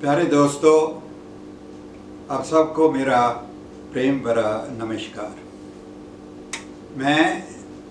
प्यारे दोस्तों, आप सबको मेरा प्रेम भरा नमस्कार। मैं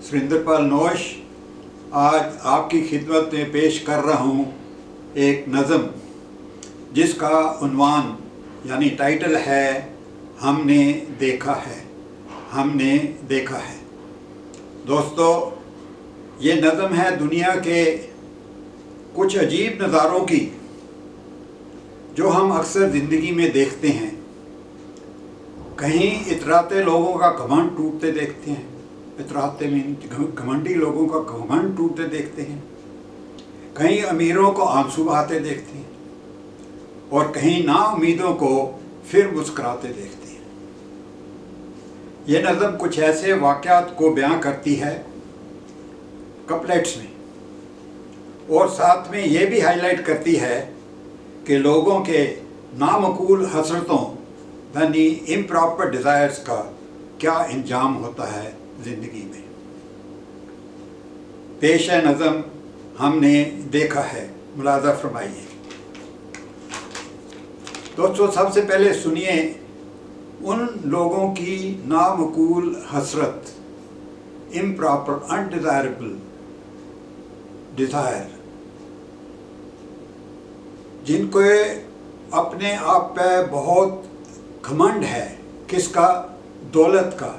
सुरेंद्रपाल नौश आज आपकी खिदमत में पेश कर रहा हूँ एक नज़म जिसका उन्वान यानी टाइटल है हमने देखा है, हमने देखा है। दोस्तों, ये नज़म है दुनिया के कुछ अजीब नज़ारों की जो हम अक्सर ज़िंदगी में देखते हैं। कहीं इतराते लोगों का घमंड टूटते देखते हैं, इतराते में घमंडी लोगों का घमंड टूटते देखते हैं। कहीं अमीरों को आंसू बहाते देखते हैं और कहीं नाउम्मीदों को फिर मुस्कुराते देखते हैं। ये नज़म कुछ ऐसे वाक़यात को बयां करती है कपलेट्स में, और साथ में ये भी हाईलाइट करती है कि लोगों के नामकूल हसरतों यानी इम्प्रॉपर डिज़ायर्स का क्या इंजाम होता है ज़िंदगी में। पेश है नज़म हमने देखा है, मुलाज़ा फरमाइए। दोस्तों, सबसे पहले सुनिए उन लोगों की नामकूल हसरत, इम्प्रॉपर अनडिज़ायरेबल डिज़ायर, जिनको अपने आप पे बहुत घमंड है। किसका? दौलत का,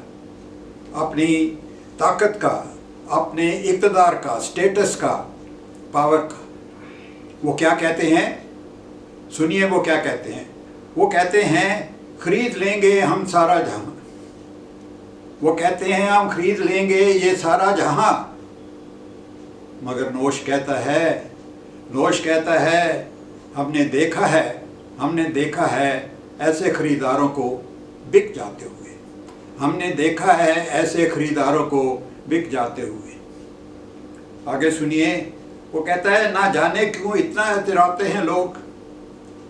अपनी ताकत का, अपने इक़्तिदार का, स्टेटस का, पावर का। वो क्या कहते हैं? सुनिए वो क्या कहते हैं। वो कहते हैं खरीद लेंगे हम सारा जहां। वो कहते हैं हम खरीद लेंगे ये सारा जहां। मगर नौश कहता है हमने देखा है ऐसे ख़रीदारों को बिक जाते हुए। हमने देखा है ऐसे ख़रीदारों को बिक जाते हुए। आगे सुनिए, वो कहता है ना जाने क्यों इतना इतराते हैं लोग।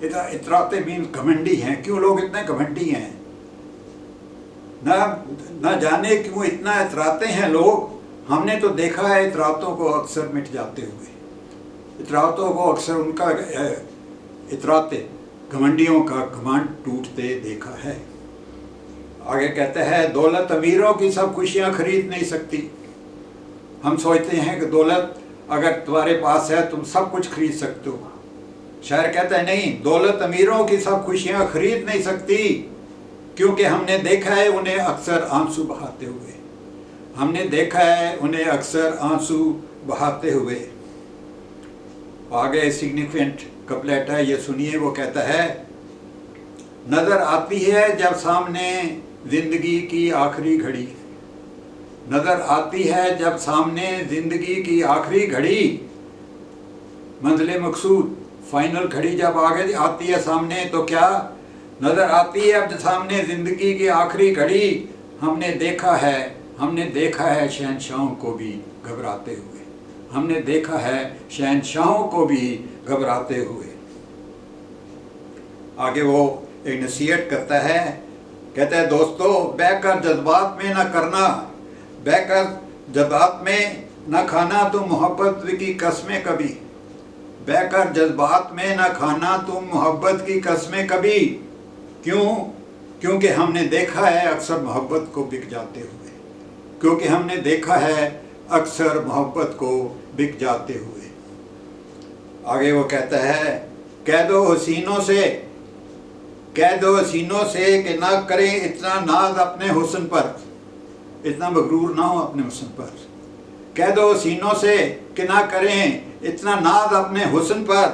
इतराते मीन घमंडी हैं। क्यों लोग इतने घमंडी हैं? ना जाने क्यों इतना इतराते हैं लोग। हमने तो देखा है इतरातों को अक्सर मिट जाते हुए। इतरातों को अक्सर उनका इतराते घमंडियों का घमंड टूटते देखा है। आगे कहते हैं दौलत अमीरों की सब खुशियां खरीद नहीं सकती। हम सोचते हैं कि दौलत अगर तुम्हारे पास है तुम सब कुछ खरीद सकते हो। शायर कहता है नहीं, दौलत अमीरों की सब खुशियां खरीद नहीं सकती, क्योंकि हमने देखा है उन्हें अक्सर आंसू बहाते हुए। हमने देखा है उन्हें अक्सर आंसू बहाते हुए। आगे सिग्निफिकेंट कपलेट है, ये सुनिए। वो कहता है नज़र आती है जब सामने ज़िंदगी की आखिरी घड़ी। नज़र आती है जब सामने ज़िंदगी की आखिरी घड़ी। मंज़िल मकसूद फाइनल घड़ी जब आगे आती है सामने तो क्या नज़र आती है अब सामने ज़िंदगी की आखिरी घड़ी। हमने देखा है शहंशाहों को भी घबराते हुए। हमने देखा है शहंशाहों को भी घबराते हुए। आगे वो एक नसीहत करता है, कहता है दोस्तों बहकर जज्बात में न करना, बहकर जज्बात में न खाना तुम मोहब्बत की कस्में कभी। बहकर जज्बात में न खाना तुम मोहब्बत की कस्में कभी। क्यों? क्योंकि हमने देखा है अक्सर मोहब्बत को बिक जाते हुए। क्योंकि हमने देखा है अक्सर मोहब्बत को बिक जाते हुए। आगे वो कहता है कह दो हसीनों से कि ना करें इतना नाज अपने हुस्न पर। इतना मगरूर ना हो अपने हुस्न पर। कह दो हसीनों से कि ना करें इतना नाज अपने हुस्न पर,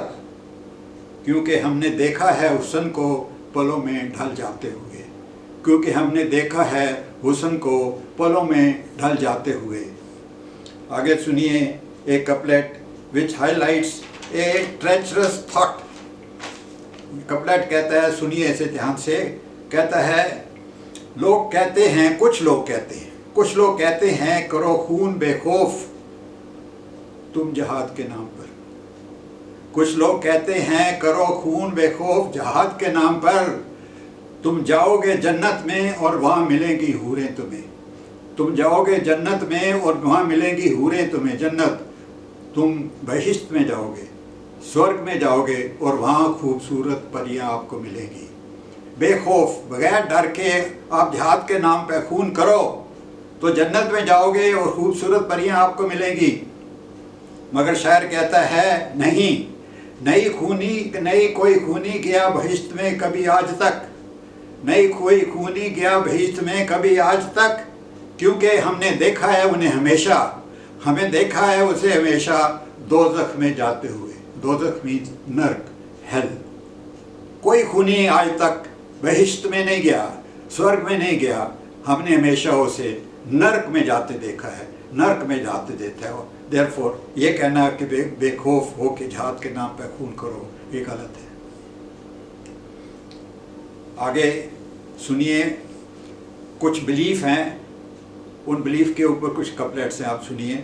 क्योंकि हमने देखा है हुस्न को पलों में ढल जाते हुए। क्योंकि हमने देखा है हुस्न को पलों में ढल जाते हुए। आगे सुनिए एक कपलेट विच हाईलाइट्स ए ट्रेचरस थॉट। कपलेट कहता है, सुनिए इसे ध्यान से। कहता है लोग कहते हैं, कुछ लोग कहते हैं करो खून बेखौफ तुम जहाद के नाम पर। कुछ लोग कहते हैं करो खून बेखौफ जहाद के नाम पर। तुम जाओगे जन्नत में और वहाँ मिलेंगी हूरें तुम्हें। तुम जाओगे जन्नत में और वहाँ मिलेंगी हूरें तुम्हें। जन्नत, तुम बहिश्त में जाओगे स्वर्ग में जाओगे और वहाँ खूबसूरत परियां आपको मिलेंगी। बेखौफ, बगैर डर के आप जिहाद के नाम पे खून करो तो जन्नत में जाओगे और खूबसूरत परियां आपको मिलेंगी। मगर शायर कहता है नहीं, नहीं कोई खूनी गया बहिश्त में कभी आज तक, नहीं कोई खूनी गया बहिश्त में कभी आज तक, क्योंकि हमने देखा है उन्हें हमेशा, हमें देखा है उसे हमेशा दोज़ख में जाते हुए। दोज़ख मीन्स नर्क, हेल। कोई खूनी आज तक बहिश्त में नहीं गया, स्वर्ग में नहीं गया, हमने हमेशा उसे नर्क में जाते देखा है, नर्क में जाते देखा है। देयरफॉर ये कहना कि बेखौफ हो के जिहाद के नाम पे खून करो, ये गलत है। आगे सुनिए, कुछ बिलीफ हैं, उन बिलीफ के ऊपर कुछ कपलेट्स हैं, आप सुनिए।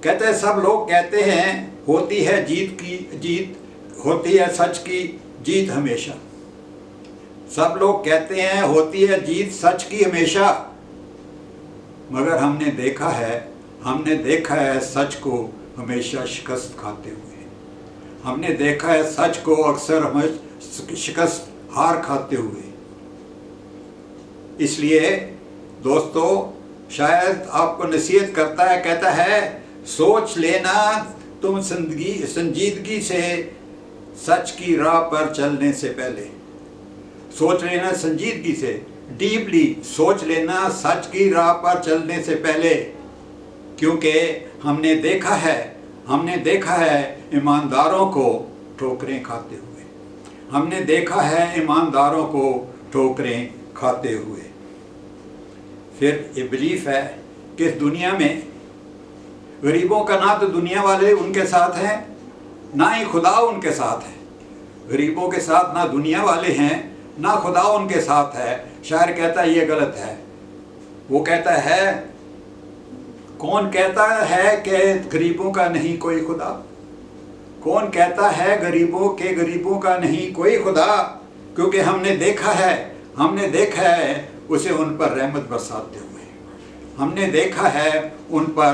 कहते हैं सब लोग कहते हैं होती है जीत होती है सच की जीत हमेशा। सब लोग कहते हैं होती है जीत सच की हमेशा, मगर हमने देखा है सच को हमेशा शिकस्त खाते हुए। हमने देखा है सच को अक्सर हमें शिकस्त हार खाते हुए। इसलिए दोस्तों, शायद आपको नसीहत करता है, कहता है सोच लेना तुम संजीदगी से सच की राह पर चलने से पहले। सोच लेना संजीदगी से, डीपली सोच लेना सच की राह पर चलने से पहले, क्योंकि हमने देखा है ईमानदारों को ठोकरें खाते हुए। हमने देखा है ईमानदारों को ठोकरें खाते हुए। फिर ये बिलीफ है कि इस दुनिया में गरीबों का ना तो दुनिया वाले उनके साथ हैं, ना ही खुदा उनके साथ है। गरीबों के साथ ना दुनिया वाले हैं, ना खुदा उनके साथ है। शायर कहता है ये गलत है। वो कहता है, कौन कहता है कि गरीबों का नहीं कोई खुदा? कौन कहता है गरीबों का नहीं कोई खुदा? क्योंकि हमने देखा है उसे उन पर रहमत बरसाते हुए। हमने देखा है उन पर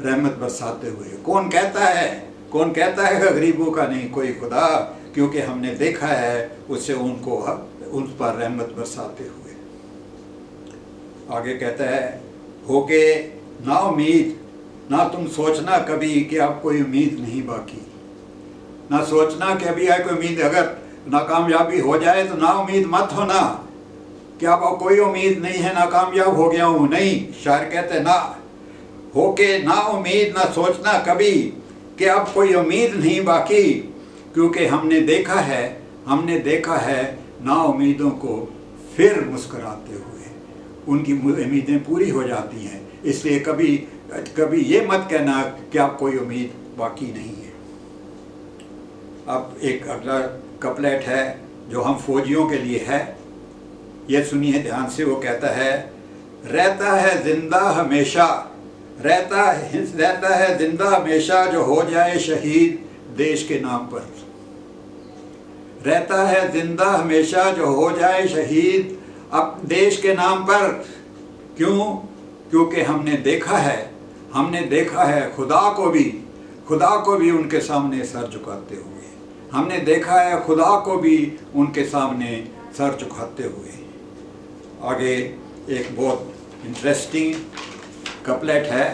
रहमत बरसाते हुए। कौन कहता है कि गरीबों का नहीं कोई खुदा? क्योंकि हमने देखा है उसे उन पर रहमत बरसाते हुए। आगे कहता है, होके ना उम्मीद, ना तुम सोचना कभी कि अब कोई उम्मीद नहीं बाकी। ना सोचना कि अभी है कोई उम्मीद, अगर नाकामयाबी हो जाए तो ना उम्मीद मत होना कि अब कोई उम्मीद नहीं है, नाकामयाब हो गया हूँ। नहीं, शायर कहते हैं ना होके ना उम्मीद, ना सोचना कभी कि अब कोई उम्मीद नहीं बाकी, क्योंकि हमने देखा है ना उम्मीदों को फिर मुस्कुराते हुए। उनकी उम्मीदें पूरी हो जाती हैं। इसलिए कभी ये मत कहना कि अब कोई उम्मीद बाकी नहीं है। अब एक अगला कपलेट है जो हम फौजियों के लिए है, ये सुनिए ध्यान से। वो कहता है, रहता है जिंदा हमेशा जो हो जाए शहीद देश के नाम पर। रहता है जिंदा हमेशा जो हो जाए शहीद अब देश के नाम पर। क्यों? क्योंकि हमने देखा है खुदा को भी उनके सामने सर झुकाते हुए। हमने देखा है खुदा को भी उनके सामने सर झुकाते हुए। आगे एक बहुत इंटरेस्टिंग कपलेट है,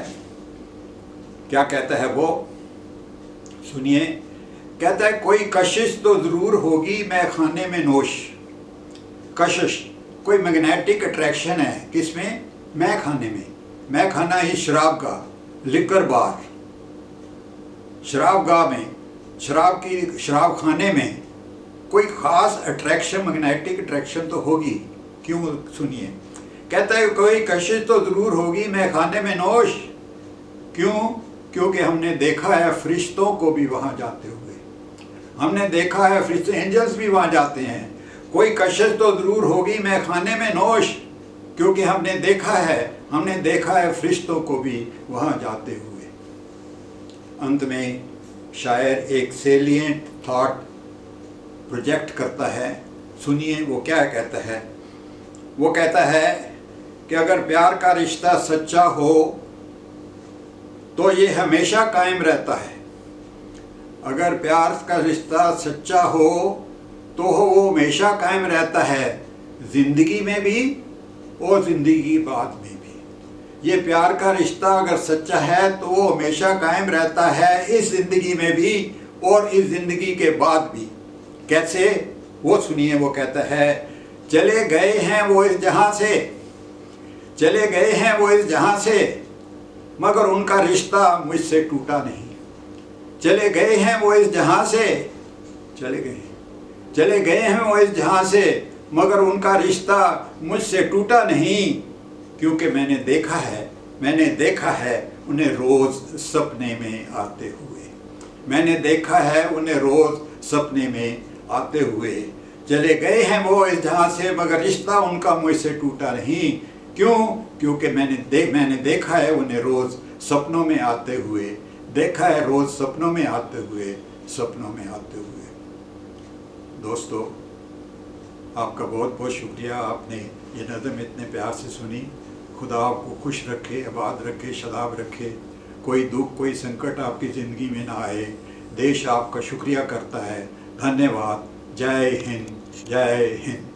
क्या कहता है वो सुनिए। कहता है, कोई कशिश तो ज़रूर होगी मैं खाने में नोश। कशिश कोई मैग्नेटिक अट्रैक्शन है, किसमें? मैं खाने में। मैं खाना ही शराब का, लिकर बार, शराबगाह में, शराब खाने में कोई ख़ास अट्रैक्शन, मैग्नेटिक अट्रैक्शन तो होगी। क्यों? सुनिए। कहता है, कोई कशिश तो ज़रूर होगी मैं खाने में नोश। क्यों? क्योंकि हमने देखा है फरिश्तों को भी वहाँ जाते हुए। हमने देखा है फरिश्ते, एंजल्स भी वहाँ जाते हैं। कोई कशिश तो ज़रूर होगी मैं खाने में नोश, क्योंकि हमने देखा है फरिश्तों को भी वहाँ जाते हुए। अंत में शायर एक सेलिएंट थॉट प्रोजेक्ट करता है, सुनिए वो क्या कहता है। वो कहता है कि अगर प्यार का रिश्ता सच्चा हो तो ये हमेशा कायम रहता है। अगर प्यार का रिश्ता सच्चा हो तो वो हमेशा कायम रहता है, ज़िंदगी में भी और ज़िंदगी बाद में भी। ये प्यार का रिश्ता अगर सच्चा है तो वो हमेशा कायम रहता है, इस ज़िंदगी में भी और इस ज़िंदगी के बाद भी। कैसे? वो सुनिए, वो कहता है, चले गए हैं वो इस जहाँ से, चले गए हैं वो इस जहाँ से, मगर उनका रिश्ता मुझसे टूटा नहीं। चले गए हैं वो इस जहाँ से, चले गए हैं वो इस जहाँ से, मगर उनका रिश्ता मुझसे टूटा नहीं। क्योंकि मैंने देखा है उन्हें रोज़ सपने में आते हुए, मैंने देखा है उन्हें रोज़ सपने में आते हुए। चले गए हैं वो इस जहाँ से, मगर रिश्ता उनका मुझसे टूटा नहीं। क्यों? क्योंकि मैंने देखा है उन्हें रोज़ सपनों में आते हुए, देखा है रोज़ सपनों में आते हुए। दोस्तों, आपका बहुत बहुत शुक्रिया, आपने ये नज़म इतने प्यार से सुनी। खुदा आपको खुश रखे, आबाद रखे, शदाब रखे, कोई दुख कोई संकट आपकी ज़िंदगी में ना आए। देश आपका शुक्रिया करता है। धन्यवाद। जय हिंद, जय हिंद।